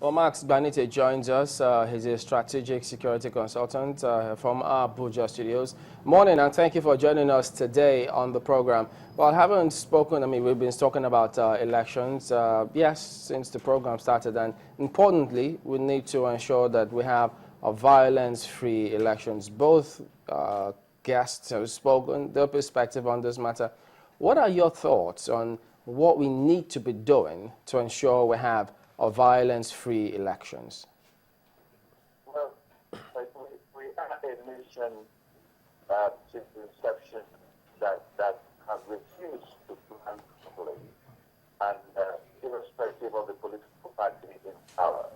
Well, Max Gbanite joins us. He's a strategic security consultant from our Abuja studios. Morning, and thank you for joining us today on the program. Well, I haven't spoken, we've been talking about elections, yes, since the program started, and importantly, we need to ensure that we have a violence-free elections. Both guests have spoken their perspective on this matter. What are your thoughts on what we need to be doing to ensure we have violence-free elections? Well, we are a nation since inception that has refused to plan properly, and irrespective of the political party in power.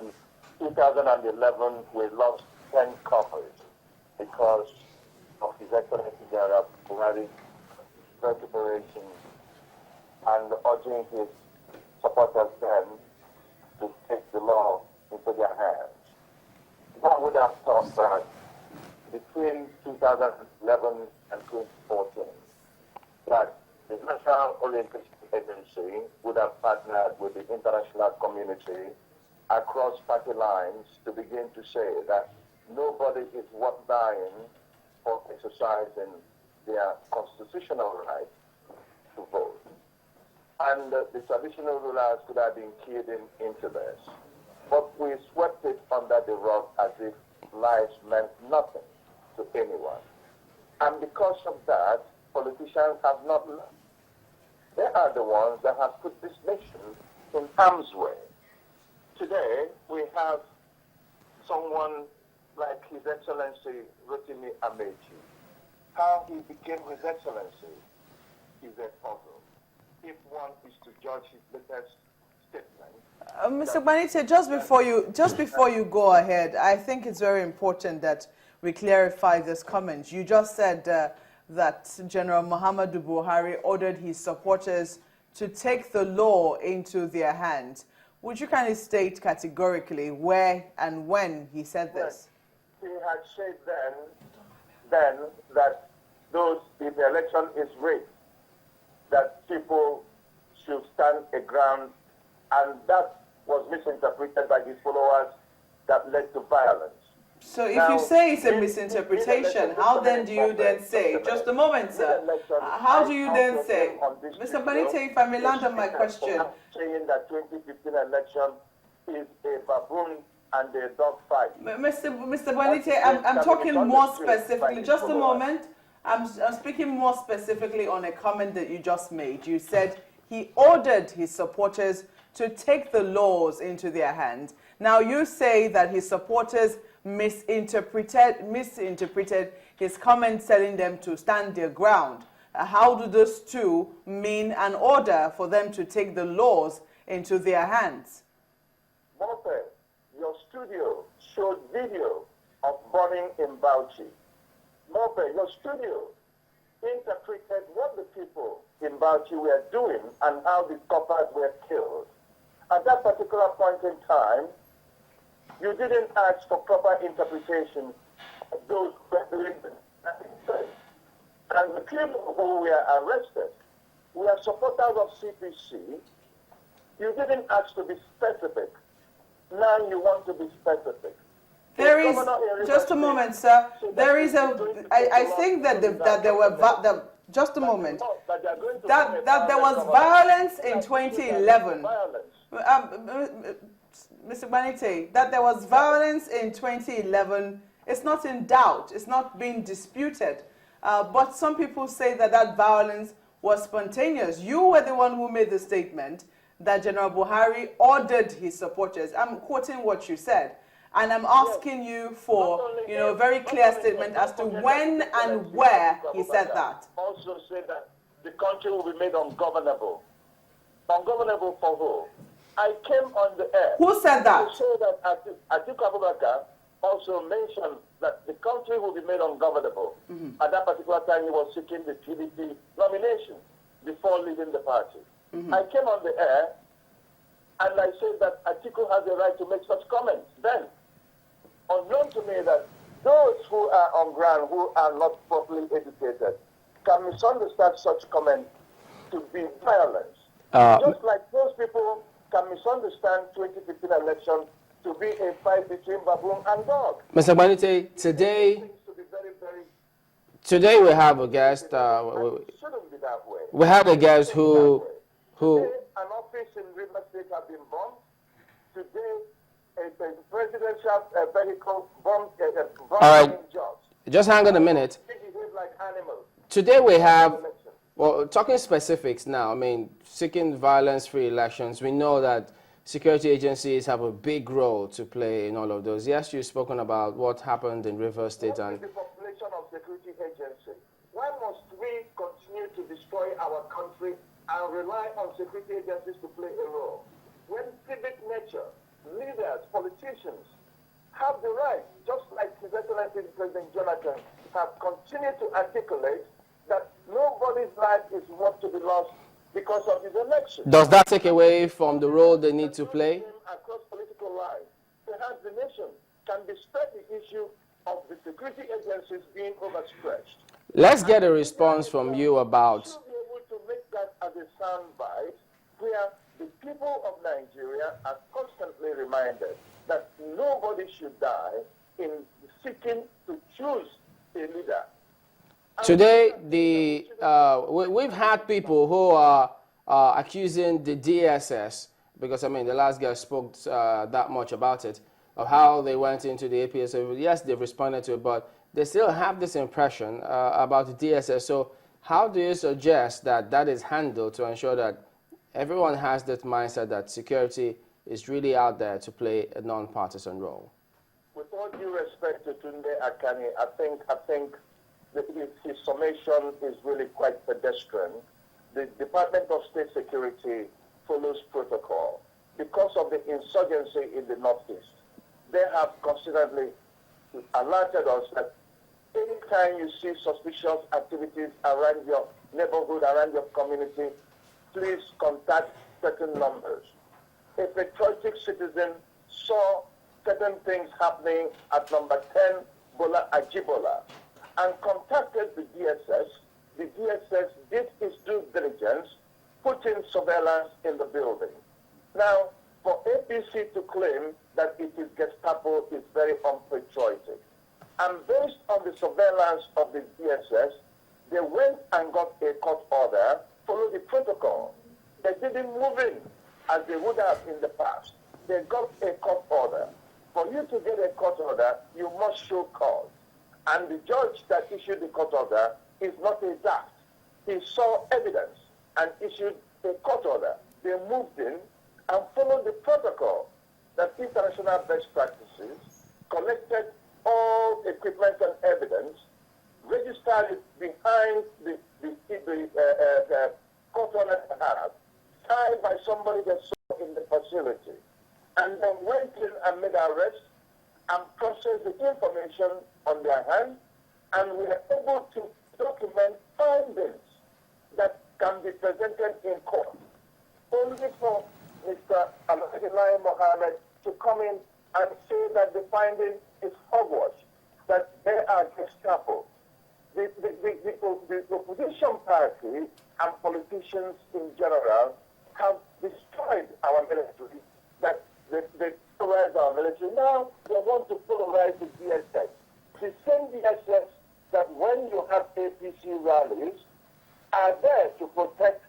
In 2011, we lost 10 couples because of His Excellency General Buhari's recuperation and urging his supporters then to take the law into their hands. One would have thought that between 2011 and 2014, that the National Olympic Agency would have partnered with the international community across party lines to begin to say that nobody is worth dying for exercising their constitutional right to vote. And the traditional rulers could have been keyed into this. But we swept it under the rug as if lives meant nothing to anyone. And because of that, politicians have not learned. They are the ones that have put this nation in harm's way. Today, we have someone like His Excellency Rotimi Amechi. How he became His Excellency is a puzzle. If one is to judge his latest statement. Mr. Gbanite, just before you go ahead, I think it's very important that we clarify this comment. You just said that General Muhammadu Buhari ordered his supporters to take the law into their hands. Would you kindly state categorically where and when he said this? He had said then that if the election is rigged, that people should stand a ground, and that was misinterpreted by his followers that led to violence. So if you say it's a misinterpretation, how then do you then say, just a moment, sir, how do you then say, Mr. Gbanite, if I may land on my question. Saying that 2015 election is a baboon and a dog fight. Mr. Gbanite, I'm talking more specifically, just a moment. I'm speaking more specifically on a comment that you just made. You said he ordered his supporters to take the laws into their hands. Now you say that his supporters misinterpreted his comment telling them to stand their ground. How do those two mean an order for them to take the laws into their hands? Mope, your studio showed video of burning in Bauchi. Mope, your studio interpreted what the people in Bauchi were doing and how the coppers were killed. At that particular point in time, you didn't ask for proper interpretation of those who were doing it. And the people who were arrested were supporters of CPC. You didn't ask to be specific. Now you want to be specific. There is, just a moment, sir. There is I think that there were, just a moment, that there was violence in 2011. Mr. Gbanite, that there was violence in 2011, it's not in doubt, it's not being disputed. But some people say that that violence was spontaneous. You were the one who made the statement that General Buhari ordered his supporters. I'm quoting what you said. And I'm asking you for, a very clear statement as to when and where he said that. Also said that the country will be made ungovernable. Ungovernable for who? I came on the air. Who said that? To say that Atiku Abubakar also mentioned that the country will be made ungovernable. At that particular time, he was seeking the PDP nomination before leaving the party. I came on the air and I said that Atiku has the right to make such comments then. Unknown to me that those who are on ground, who are not properly educated, can misunderstand such comments to be violence. Just like those people can misunderstand 2015 election to be a fight between baboon and dog. Mr. Gbanite, today we have a guest. It shouldn't be that way. We have a guest who Today, an office in River State has been bombed. Today, a presidential vehicle bombed All right. in George. Just hang on a minute. They behave like animals. Today we have, well, talking specifics now, I mean, seeking violence-free elections, we know that security agencies have a big role to play in all of those. Yes, you've spoken about what happened in River State. What is the population of security agencies? Why must we continue to destroy our country and rely on security agencies to play a role? When civic nature, leaders, politicians have the right, just like His Excellency President Jonathan, have continued to articulate that nobody's life is worth to be lost because of his election. Does that take away from the role they need to play? Across political lines, perhaps the nation can dispel the issue of the security agencies being overstretched. Let's get a response from you about... We should be able to make that as a soundbite where the people of Nigeria are constantly reminded that nobody should die in seeking to choose a leader. Today, we've had people who are accusing the DSS, because, I mean, the last guy spoke that much about it, of how they went into the APS. So, yes, they've responded to it, but they still have this impression about the DSS. So how do you suggest that that is handled to ensure that everyone has that mindset that security is really out there to play a non-partisan role? With all due respect to Tunde Akani, I think his summation is really quite pedestrian. The Department of State Security follows protocol. Because of the insurgency in the Northeast, they have considerably alerted us that anytime you see suspicious activities around your neighborhood, around your community, please contact certain numbers. A patriotic citizen saw certain things happening at number 10 Bola Ajibola and contacted the DSS did its due diligence, put in surveillance in the building. Now, for APC to claim that it is Gestapo is very unpatriotic. And based on the surveillance of the DSS, they went and got a court order, followed the protocol. They didn't move in as they would have in the past. They got a court order. For you to get a court order, you must show cause. And the judge that issued the court order is not a daft. He saw evidence and issued a court order. They moved in and followed the protocol that international best practices, collected all equipment and evidence, registered it behind the court order signed by somebody that saw in the facility, and then went in and made arrests and processed the information on their hand, and we were able to document findings that can be presented in court. Only for Mr. Abdullahi Mohammed to come in and say that the finding is hogwash, that they are Gestapo. The opposition party and politicians in general have destroyed our military, that they polarize our military. Now they want to polarize the DSS. The same DSS that when you have APC rallies are there to protect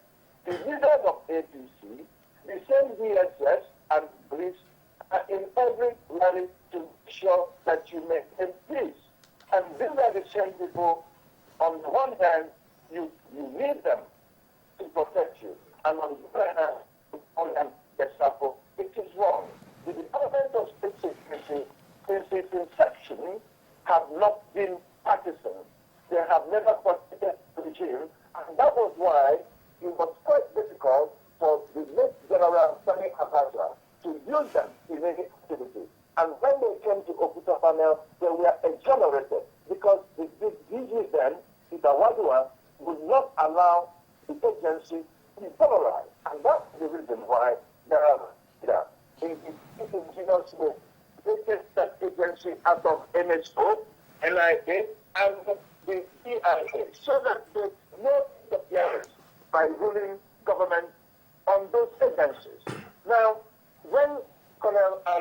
the leaders of APC. The same DSS and police are in every rally to ensure that you maintain peace. And these are the same people, on the one hand, you need them to protect you. And on the other hand, you call them Gestapo. It is wrong. The Department of State Security, since its inception, have not been partisan. They have never protected the regime. And that was why it was quite difficult for the late General Sani Abacha to use them in any activity. And when they came to Okuta panel, they were exonerated because the DG then, Itawadua, would not allow the agency to be polarized. And that's the reason why there are in the ingenious way, they take that agency out of NSO, NIA, and the CIA, so that there's no interference by ruling government on those agencies. Now, when Colonel Are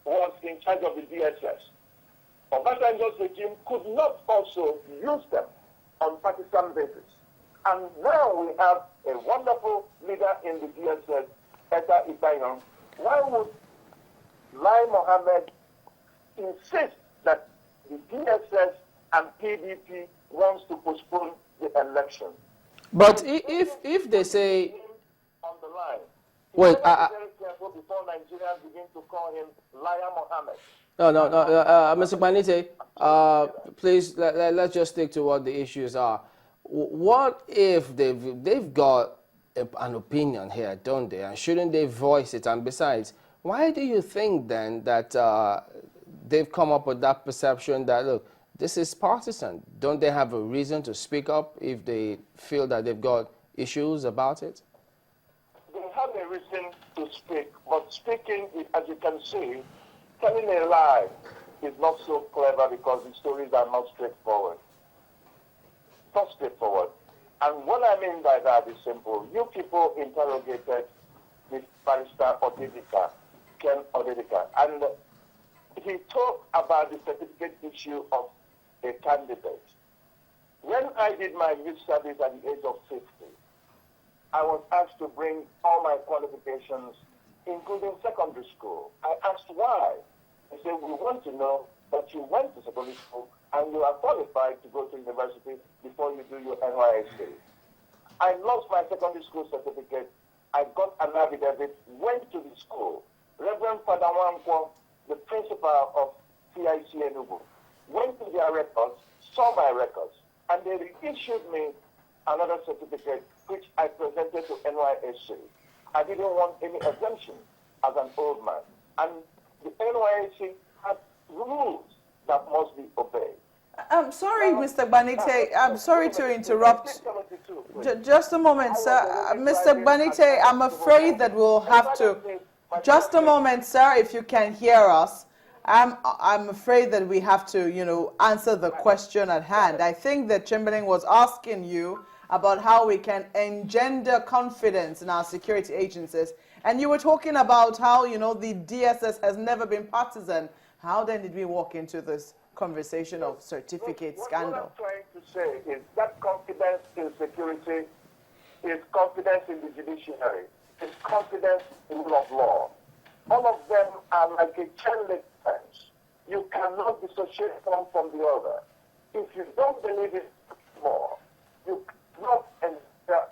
was in charge of the DSS, Obasanjo's regime could not also use them on partisan basis. And now we have a wonderful leader in the DSS, Etta Itayon. Why would Lai Mohammed insist that the DSS and PDP wants to postpone the election? But if they say on the line, wait, be very careful before Nigerians begin to call him Liar Mohammed. no, Mr. Gbanite, please let's just stick to what the issues are. What if they've got an opinion here, don't they? And shouldn't they voice it? And besides, why do you think then that they've come up with that perception that, look, this is partisan? Don't they have a reason to speak up if they feel that they've got issues about it? They have a reason to speak, but speaking, as you can see, telling a lie is not so clever because the stories are not straightforward. Not straightforward. And what I mean by that is simple. You people interrogated the barrister Odedika, Ken Odedika, and he talked about the certificate issue of a candidate. When I did my youth service at the age of 50, I was asked to bring all my qualifications, including secondary school. I asked why. They said, we want to know that you went to secondary school and you are qualified to go to university before you do your NYSC. I lost my secondary school certificate. I got an affidavit, went to the school. Reverend Father Wankwo, the principal of CIC Enugu, went to their records, saw my records, and they reissued me another certificate which I presented to NYSC. I didn't want any exemption as an old man. And the NYSC has rules that must be obeyed. I'm sorry, Mr. Gbanite. I'm sorry to interrupt. Just a moment, sir. Mr. Gbanite, I'm afraid that we'll have to... Just a moment, sir, if you can hear us. I'm afraid that we have to, answer the question at hand. I think that Chamberlain was asking you about how we can engender confidence in our security agencies. And you were talking about how, the DSS has never been partisan. How then did we walk into this conversation of certificate scandal? What I'm trying to say is that confidence in security is confidence in the judiciary, is confidence in the rule of law. All of them are like a chain-link fence. You cannot dissociate one from the other. If you don't believe it more, you cannot adhere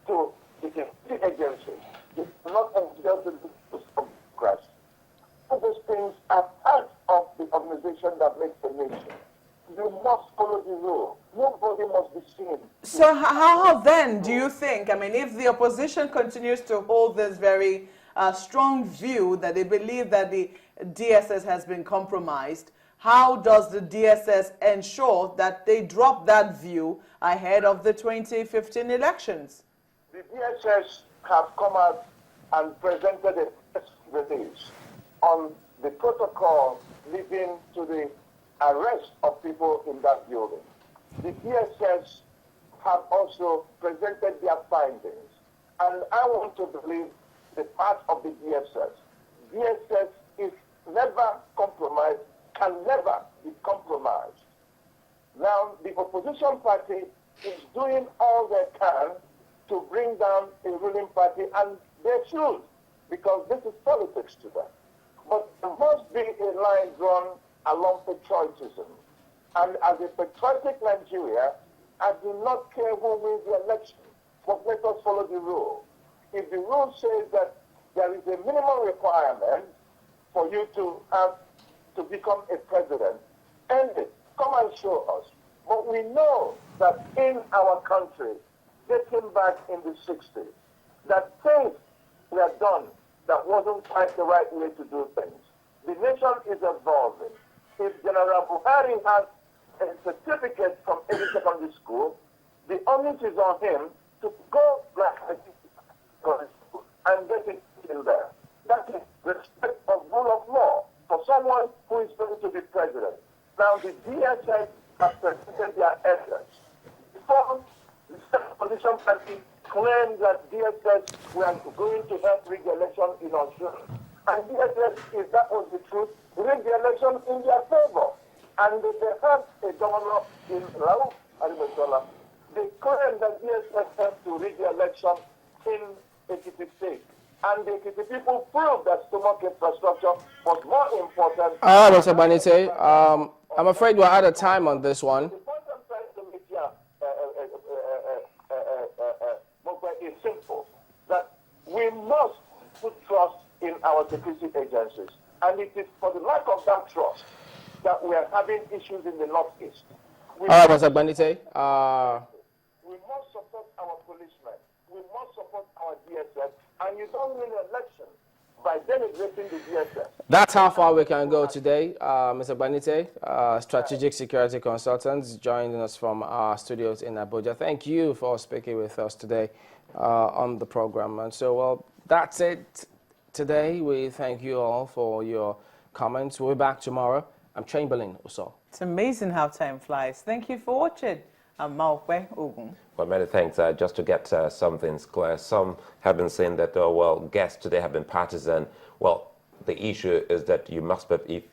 to the agency. You cannot adhere to the democracy. All those things are part of the organization that makes the nation. You must follow the rule. Nobody must be seen. So how then do you think, if the opposition continues to hold this very strong view that they believe that the DSS has been compromised, how does the DSS ensure that they drop that view ahead of the 2015 elections? The DSS have come out and presented a press release on the protocol leading to the arrest of people in that building. The DSS have also presented their findings. And I want to believe the part of the DSS. DSS is never compromised, can never be compromised. Now, the opposition party is doing all they can to bring down a ruling party, and they should, because this is politics to them. But there must be a line drawn along patriotism. And as a patriotic Nigeria, I do not care who wins the election, but let us follow the rule. If the rule says that there is a minimum requirement for you to have to become a president, end it. Come and show us. But we know that in our country, dating back in the 60s, that things were done that wasn't quite the right way to do things. The nation is evolving. If General Buhari has a certificate from any secondary school, the onus is on him to go back and get it in there. That is respect of rule of law for someone who is going to be president. Now the DSS have presented their evidence. Before the opposition party claims that DSS were going to help rig the election in Australia. And DSS, if that was the truth, rig the election in their favor. And they had a governor in Raul Arimasola. They claimed that DSS helped to rig the election in Ekiti State. And the Ekiti people proved that stomach infrastructure was more important. Mr. Gbanite, I'm afraid we're out of time on this one. The point I'm trying to make here is simple, that we must put trust in our security agencies. And it is for the lack of that trust that we are having issues in the Northeast. Mr. Gbanite. We must support our policemen. We must support our DSS. And you don't win an election by denigrating the DSS. That's how far we can go today. Mr. Gbanite, strategic security consultant, joining us from our studios in Abuja. Thank you for speaking with us today on the program. And so, well, that's it today. We thank you all for your comments. We'll be back tomorrow. I'm Chamberlain Uso. It's amazing how time flies. Thank you for watching. I'm Maokwe Ogun. Well, many thanks. Just to get some things clear, some have been saying that, well, guests today have been partisan. Well, the issue is that you must, if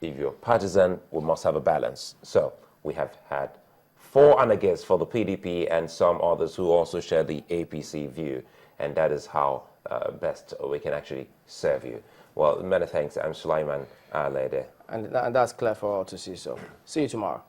you're partisan, we must have a balance. So we have had 4 against for the PDP and some others who also share the APC view. And that is how best we can actually serve you. Well, many thanks. I'm Sulaiman Lede. And that's clear for all to see. So see you tomorrow.